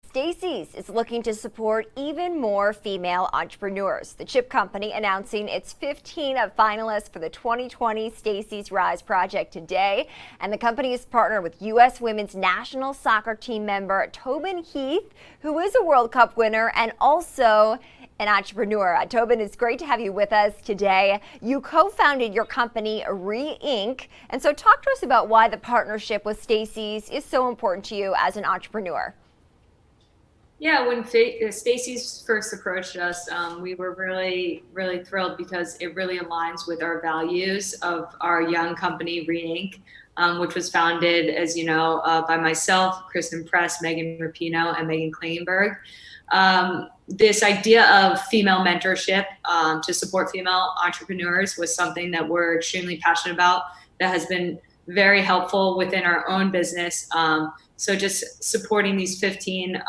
Stacy's is looking to support even more female entrepreneurs. The chip company announcing its 15 finalists for the 2020 Stacy's Rise project today. And the company is partnered with U.S. women's national soccer team member Tobin Heath, who is a World Cup winner and also an entrepreneur. Tobin, it's great to have you with us today. You co-founded your company, Re-Inc. And so talk to us about why the partnership with Stacy's is so important to you as an entrepreneur. Yeah, when Stacy's first approached us, we were really, really thrilled because it really aligns with our values of our young company, Re-Inc., which was founded, as you know, by myself, Kristen Press, Megan Rapinoe, and Megan Klingenberg. This idea of female mentorship to support female entrepreneurs was something that we're extremely passionate about, that has been very helpful within our own business. So just supporting these 15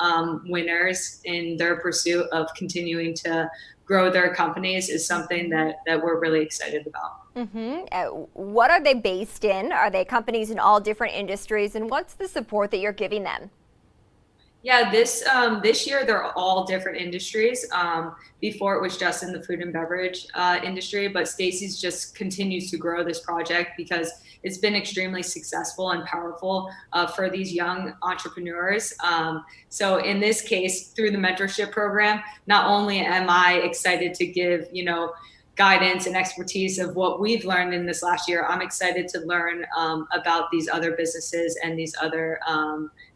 winners in their pursuit of continuing to grow their companies is something that we're really excited about. What are they based in? Are they companies in all different industries? And what's the support that you're giving them? Yeah, this year they're all different industries. Before it was just in the food and beverage industry, but Stacy's just continues to grow this project because it's been extremely successful and powerful for these young entrepreneurs. So in this case, through the mentorship program, not only am I excited to give, guidance and expertise of what we've learned in this last year, I'm excited to learn about these other businesses and these other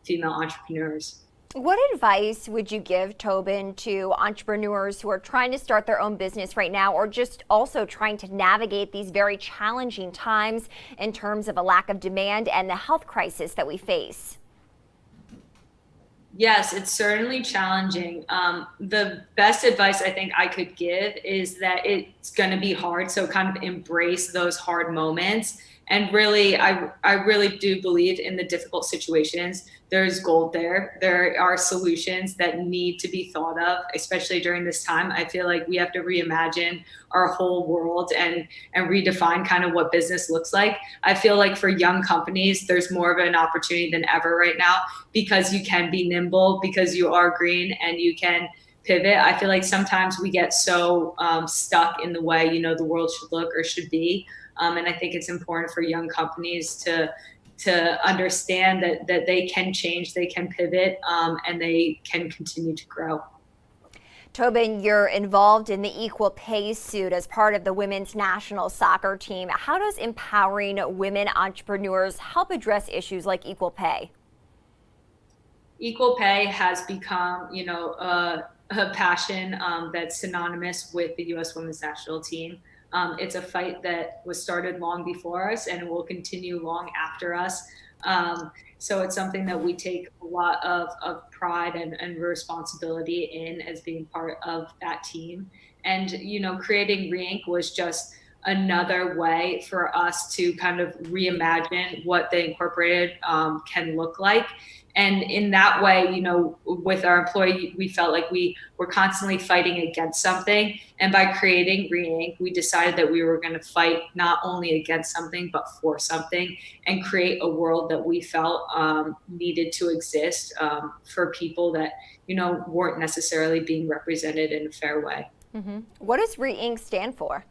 female entrepreneurs. What advice would you give, Tobin, to entrepreneurs who are trying to start their own business right now, or just also trying to navigate these very challenging times in terms of a lack of demand and the health crisis that we face? Yes, it's certainly challenging. The best advice I think I could give is that it's going to be hard. So kind of embrace those hard moments. And really, I really do believe in the difficult situations. There's gold there. There are solutions that need to be thought of, especially during this time. I feel like we have to reimagine our whole world and redefine kind of what business looks like. I feel like for young companies, there's more of an opportunity than ever right now because you can be nimble, because you are green and you can pivot. I feel like sometimes we get so stuck in the way, the world should look or should be. And I think it's important for young companies to understand that they can change, they can pivot, and they can continue to grow. Tobin, you're involved in the equal pay suit as part of the women's national soccer team. How does empowering women entrepreneurs help address issues like equal pay? Equal pay has become, a passion that's synonymous with the U.S. women's national team. It's a fight that was started long before us and will continue long after us. So it's something that we take a lot of pride and responsibility in as being part of that team. And, creating Re-Inc. was just another way for us to kind of reimagine what the Incorporated can look like. And in that way, with our employee, we felt like we were constantly fighting against something. And by creating Re-Inc., we decided that we were going to fight not only against something, but for something and create a world that we felt needed to exist for people that, weren't necessarily being represented in a fair way. What does Re-Inc. stand for?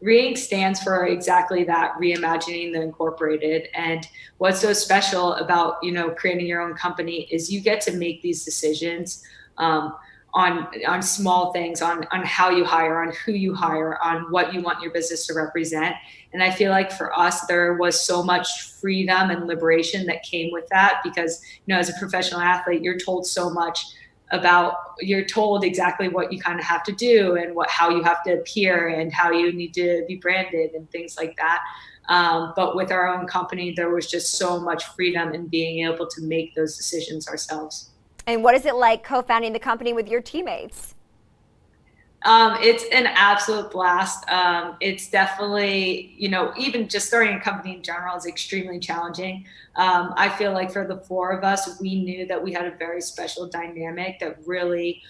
Re-Inc. stands for exactly that, reimagining the Incorporated. And what's so special about, creating your own company is you get to make these decisions on small things, on how you hire, on who you hire, on what you want your business to represent. And I feel like for us, there was so much freedom and liberation that came with that because, as a professional athlete, you're told so much you're told exactly what you kind of have to do and how you have to appear and how you need to be branded and things like that. But with our own company, there was just so much freedom in being able to make those decisions ourselves. And what is it like co-founding the company with your teammates? It's an absolute blast. It's definitely, even just starting a company in general is extremely challenging. I feel like for the four of us, we knew that we had a very special dynamic that really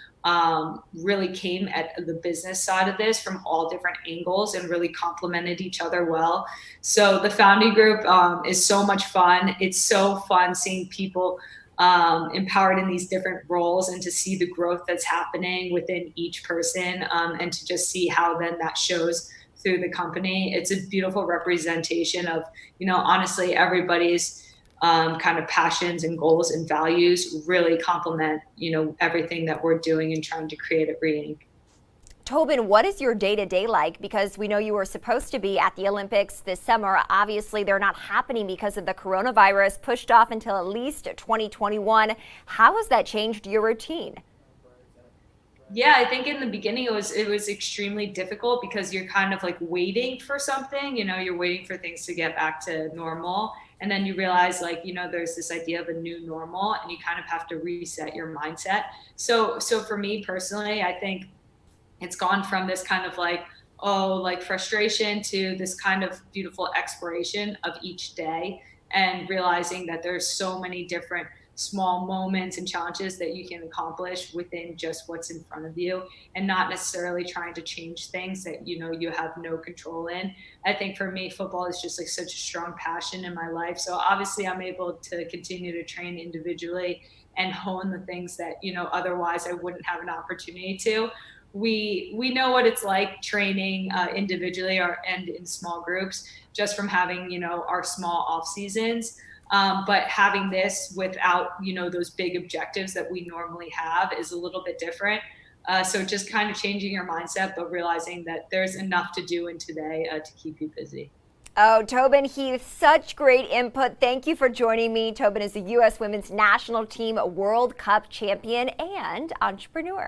came at the business side of this from all different angles and really complemented each other well. So the founding group is so much fun. It's so fun seeing people empowered in these different roles, and to see the growth that's happening within each person, and to just see how then that shows through the company. It's a beautiful representation of, honestly, everybody's kind of passions and goals and values really complement, everything that we're doing and trying to create at Ringing. Tobin, what is your day-to-day like? Because we know you were supposed to be at the Olympics this summer. Obviously, they're not happening because of the coronavirus, pushed off until at least 2021. How has that changed your routine? Yeah, I think in the beginning it was extremely difficult because you're kind of like waiting for something, you're waiting for things to get back to normal. And then you realize, like, there's this idea of a new normal, and you kind of have to reset your mindset. So for me personally, I think it's gone from this kind of like, oh, like frustration, to this kind of beautiful exploration of each day, and realizing that there's so many different small moments and challenges that you can accomplish within just what's in front of you, and not necessarily trying to change things that you have no control in. I think for me, football is just like such a strong passion in my life, so obviously I'm able to continue to train individually and hone the things that otherwise I wouldn't have an opportunity to. We know what it's like training individually and in small groups, just from having our small off seasons. But having this without those big objectives that we normally have is a little bit different. So just kind of changing your mindset, but realizing that there's enough to do in today to keep you busy. Oh, Tobin Heath, such great input. Thank you for joining me. Tobin is the U.S. Women's National Team World Cup champion and entrepreneur.